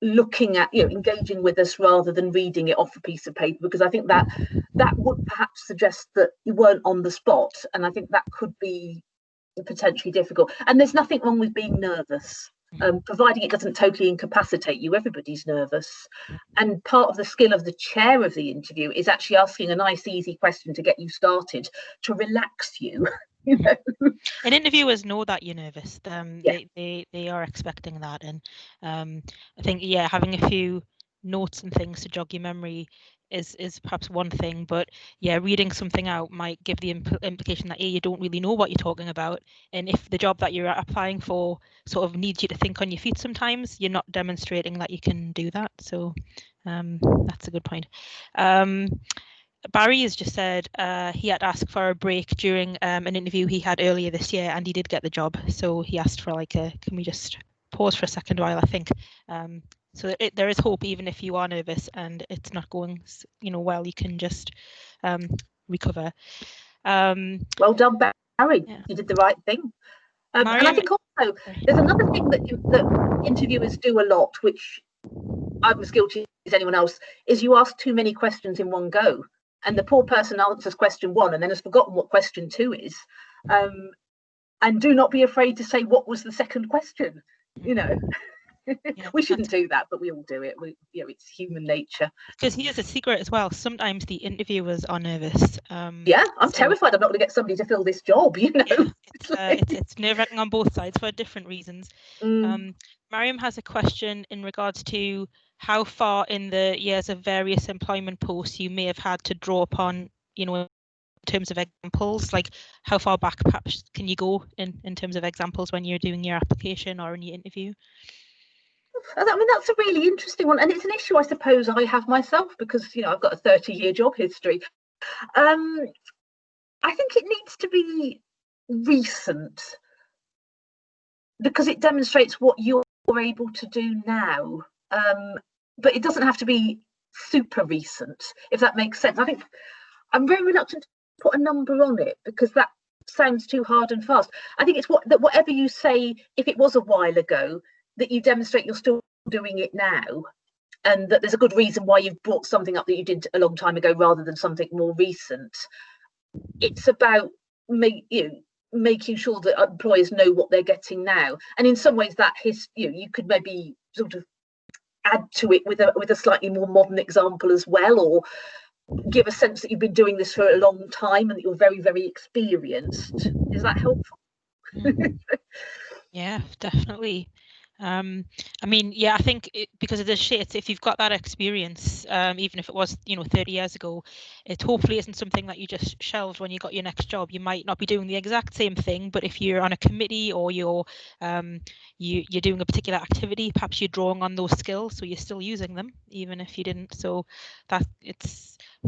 looking at, engaging with us rather than reading it off a piece of paper, because I think that would perhaps suggest that you weren't on the spot, and I think that could be potentially difficult. And there's nothing wrong with being nervous, providing it doesn't totally incapacitate you. Everybody's nervous, and part of the skill of the chair of the interview is actually asking a nice easy question to get you started, to relax you. And interviewers know that you're nervous. They are expecting that, and I think having a few notes and things to jog your memory is perhaps one thing, but reading something out might give the implication that you don't really know what you're talking about, and if the job that you're applying for sort of needs you to think on your feet sometimes, you're not demonstrating that you can do that. So that's a good point. Barry has just said he had asked for a break during an interview he had earlier this year, and he did get the job, so he asked for can we just pause for a second while, I think. So there is hope, even if you are nervous and it's not going well, you can just recover. Well done, Barry. You did the right thing. And I think also there's another thing that interviewers do a lot, which I'm as guilty as anyone else, is you ask too many questions in one go, and the poor person answers question 1 and then has forgotten what question 2 is. and do not be afraid to say what was the second question, you know. Yeah, we shouldn't do that, but we all do it. It's human nature. Because here's a secret as well. Sometimes the interviewers are nervous. I'm terrified I'm not going to get somebody to fill this job, you know. Yeah, it's nerve-wracking on both sides for different reasons. Mariam has a question in regards to how far in the years of various employment posts you may have had to draw upon, you know, in terms of examples, like how far back perhaps can you go in terms of examples when you're doing your application or in your interview? I mean, that's a really interesting one, and it's an issue I suppose I have myself, because, you know, I've got a 30-year job history. I think it needs to be recent, because it demonstrates what you're able to do now, but it doesn't have to be super recent, if that makes sense. I think I'm very reluctant to put a number on it, because that sounds too hard and fast. I think it's that whatever you say, if it was a while ago, that you demonstrate you're still doing it now, and that there's a good reason why you've brought something up that you did a long time ago rather than something more recent. It's about making sure that employers know what they're getting now, and in some ways that you could maybe sort of add to it with a slightly more modern example as well, or give a sense that you've been doing this for a long time and that you're very, very experienced. Is that helpful? Yeah, definitely. I mean, yeah, I think because of the shit, if you've got that experience, even if it was, you know, 30 years ago, it hopefully isn't something that you just shelved when you got your next job. You might not be doing the exact same thing, but if you're on a committee or you're doing a particular activity, perhaps you're drawing on those skills, so you're still using them, even if you didn't. So I think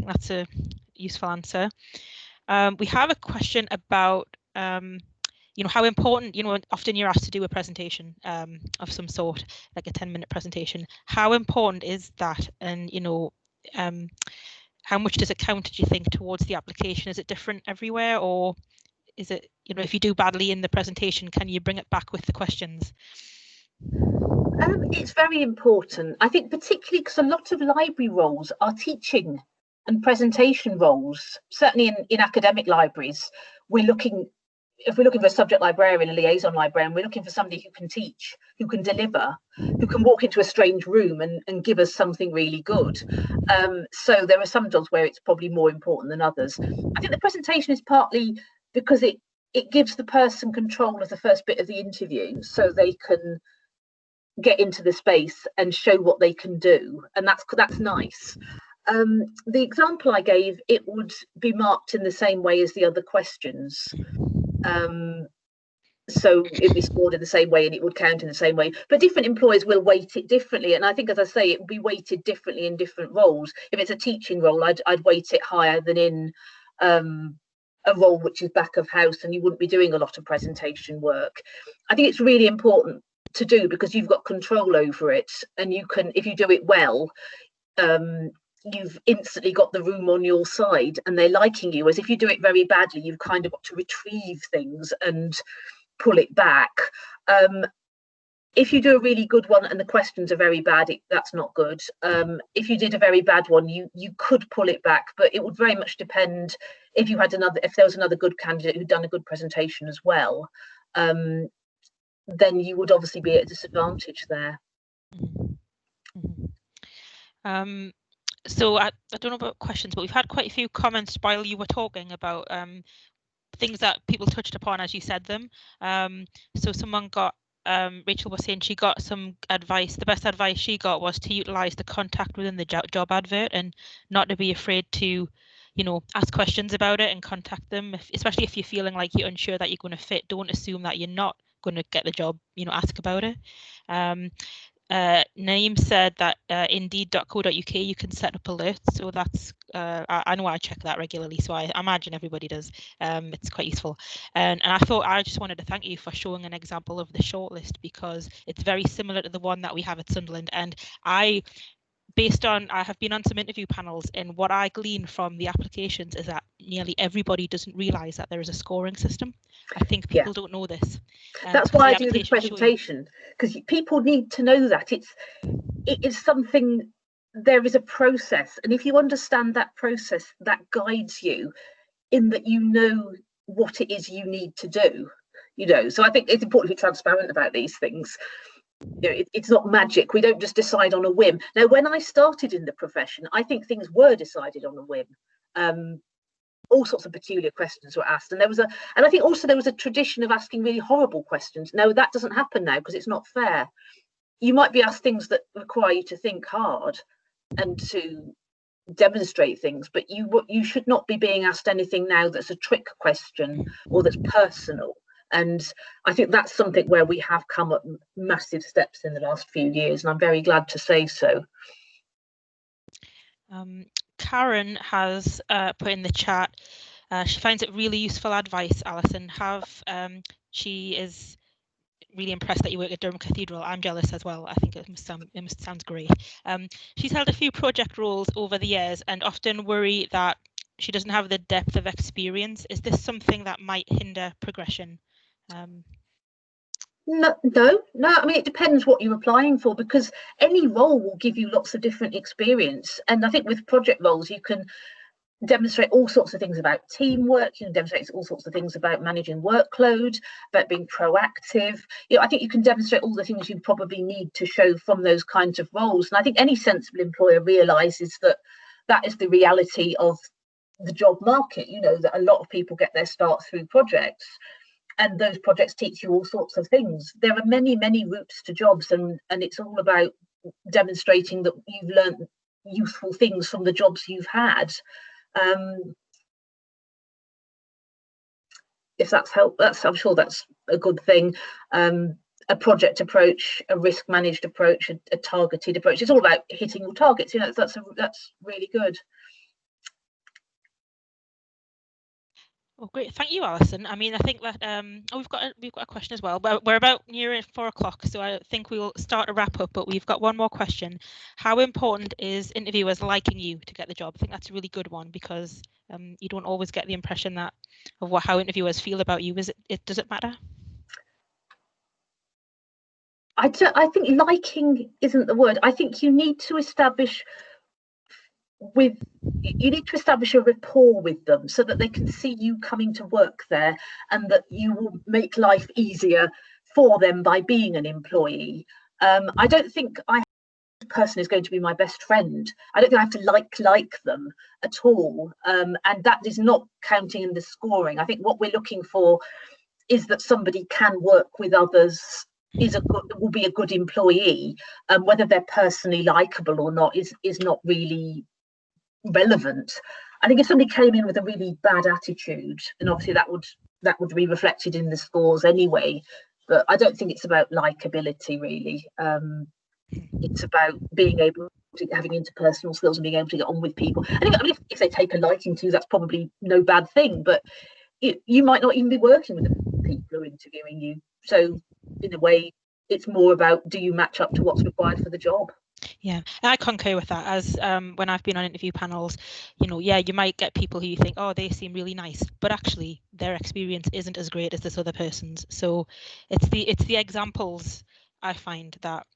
that's a useful answer. We have a question about you know, how important, you know, often you're asked to do a presentation of some sort, like a 10-minute presentation. How important is that? And, you know, how much does it count, do you think, towards the application? Is it different everywhere, or is it, you know, if you do badly in the presentation, can you bring it back with the questions? It's very important, I think, particularly because a lot of library roles are teaching and presentation roles. Certainly in academic libraries, if we're looking for a subject librarian, a liaison librarian, we're looking for somebody who can teach, who can deliver, who can walk into a strange room and give us something really good. So there are some jobs where it's probably more important than others. I think the presentation is partly because it gives the person control of the first bit of the interview, so they can get into the space and show what they can do, and that's nice. The example I gave, it would be marked in the same way as the other questions. So it'd be scored in the same way and it would count in the same way, but different employers will weight it differently, and I think, as I say, it will be weighted differently in different roles. If it's a teaching role, I'd weight it higher than in a role which is back of house and you wouldn't be doing a lot of presentation work. I think it's really important to do because you've got control over it, and you can, if you do it well, you've instantly got the room on your side and they're liking you. As if you do it very badly, you've kind of got to retrieve things and pull it back. If you do a really good one and the questions are very bad, that's not good. If you did a very bad one, you could pull it back, but it would very much depend if there was another good candidate who'd done a good presentation as well. Then you would obviously be at a disadvantage there. So I don't know about questions, but we've had quite a few comments while you were talking about things that people touched upon as you said them. So someone got, Rachel was saying she got some advice. The best advice she got was to utilise the contact within the job advert and not to be afraid to, you know, ask questions about it and contact them, especially if you're feeling like you're unsure that you're going to fit. Don't assume that you're not going to get the job, you know, ask about it. Naeem said that indeed.co.uk you can set up alerts, so that's I know I check that regularly, so I imagine everybody does. It's quite useful, and I thought I just wanted to thank you for showing an example of the shortlist, because it's very similar to the one that we have at Sunderland, and I have been on some interview panels, and what I glean from the applications is that nearly everybody doesn't realise that there is a scoring system. I think people don't know this. That's why I do this presentation, because people need to know that it is something. There is a process, and if you understand that process, that guides you in that you know what it is you need to do. you know. So I think it's important to be transparent about these things. You know, it's not magic. We don't just decide on a whim. Now, when I started in the profession, I think things were decided on a whim. All sorts of peculiar questions were asked, and I think also there was a tradition of asking really horrible questions. No, that doesn't happen now because it's not fair. You might be asked things that require you to think hard and to demonstrate things, but you should not be being asked anything now that's a trick question or that's personal. And I think that's something where we have come up massive steps in the last few years, and I'm very glad to say so. Karen has put in the chat, she finds it really useful advice, Alison. She is really impressed that you work at Durham Cathedral. I'm jealous as well. I think it must sound great. She's held a few project roles over the years and often worry that she doesn't have the depth of experience. Is this something that might hinder progression? No. I mean, it depends what you're applying for, because any role will give you lots of different experience. And I think with project roles, you can demonstrate all sorts of things about teamwork. You can demonstrate all sorts of things about managing workload, about being proactive. You know, I think you can demonstrate all the things you probably need to show from those kinds of roles. And I think any sensible employer realizes that that is the reality of the job market. You know, that a lot of people get their start through projects, and those projects teach you all sorts of things. There are many, many routes to jobs, and it's all about demonstrating that you've learned useful things from the jobs you've had. If that's helped, I'm sure that's a good thing. A project approach, a risk managed approach, a targeted approach. It's all about hitting your targets. You know, that's really good. Oh, great. Thank you, Alison. I mean, I think that we've got a question as well, but we're about near 4 o'clock, so I think we'll start a wrap up, but we've got one more question. How important is interviewers liking you to get the job? I think that's a really good one, because you don't always get the impression that of how interviewers feel about you. Does it matter? I think liking isn't the word. I think you need to establish a rapport with them so that they can see you coming to work there, and that you will make life easier for them by being an employee. I don't think this person is going to be my best friend. I don't think I have to like them at all, and that is not counting in the scoring. I think what we're looking for is that somebody can work with others, will be a good employee, and whether they're personally likable or not is not really relevant. I think if somebody came in with a really bad attitude, and obviously that would be reflected in the scores anyway, but I don't think it's about likability really. It's about being able to having interpersonal skills and being able to get on with people. I mean, if they take a liking to you, that's probably no bad thing, but you might not even be working with the people who are interviewing you. So in a way, it's more about, do you match up to what's required for the job? Yeah, and I concur with that. As when I've been on interview panels, you might get people who you think, oh, they seem really nice, but actually their experience isn't as great as this other person's. So it's the examples I find that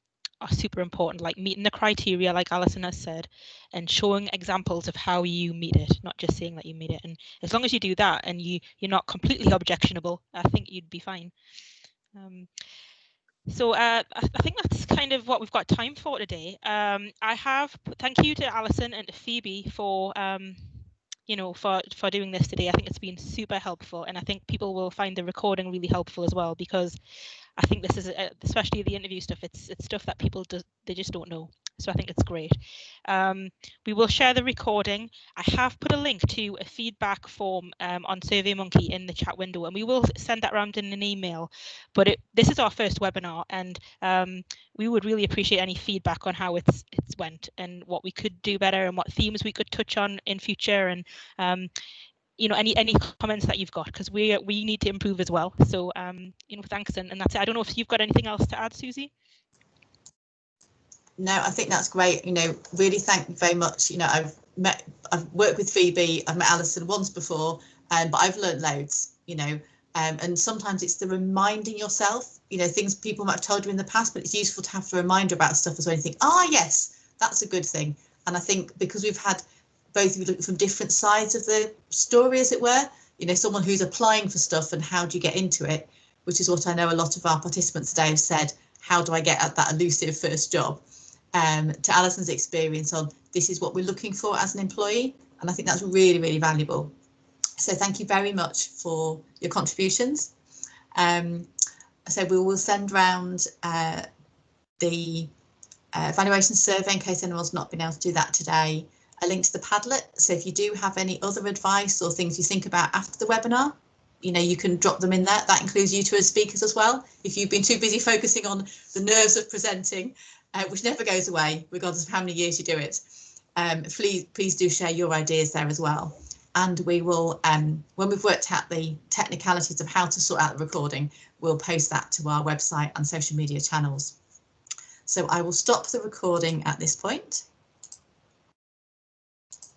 are super important, like meeting the criteria, like Alison has said, and showing examples of how you meet it, not just saying that you meet it. And as long as you do that and you're not completely objectionable, I think you'd be fine. So I think that's kind of what we've got time for today. Thank you to Alison and to Phoebe for for doing this today. I think it's been super helpful, and I think people will find the recording really helpful as well, because I think this is especially the interview stuff. It's stuff that people they just don't know. So I think it's great. We will share the recording. I have put a link to a feedback form on SurveyMonkey in the chat window, and we will send that around in an email. But this is our first webinar, and we would really appreciate any feedback on how it's went and what we could do better and what themes we could touch on in future, and any comments that you've got, because we need to improve as well. So thanks, and that's it. I don't know if you've got anything else to add, Susie. No, I think that's great. Really thank you very much. I've worked with Phoebe, I've met Alison once before, but I've learned loads, and sometimes it's the reminding yourself, things people might have told you in the past, but it's useful to have a reminder about stuff as well. You think, yes, that's a good thing. And I think because we've had both of you look from different sides of the story, as it were, someone who's applying for stuff and how do you get into it, which is what I know a lot of our participants today have said, how do I get at that elusive first job? To Alison's experience on this is what we're looking for as an employee. And I think that's really, really valuable. So thank you very much for your contributions. So we will send round the evaluation survey in case anyone's not been able to do that today, a link to the Padlet. So if you do have any other advice or things you think about after the webinar, you can drop them in there. That includes you two as speakers as well. If you've been too busy focusing on the nerves of presenting, which never goes away, regardless of how many years you do it, please do share your ideas there as well. And we will, when we've worked out the technicalities of how to sort out the recording, we'll post that to our website and social media channels. So I will stop the recording at this point.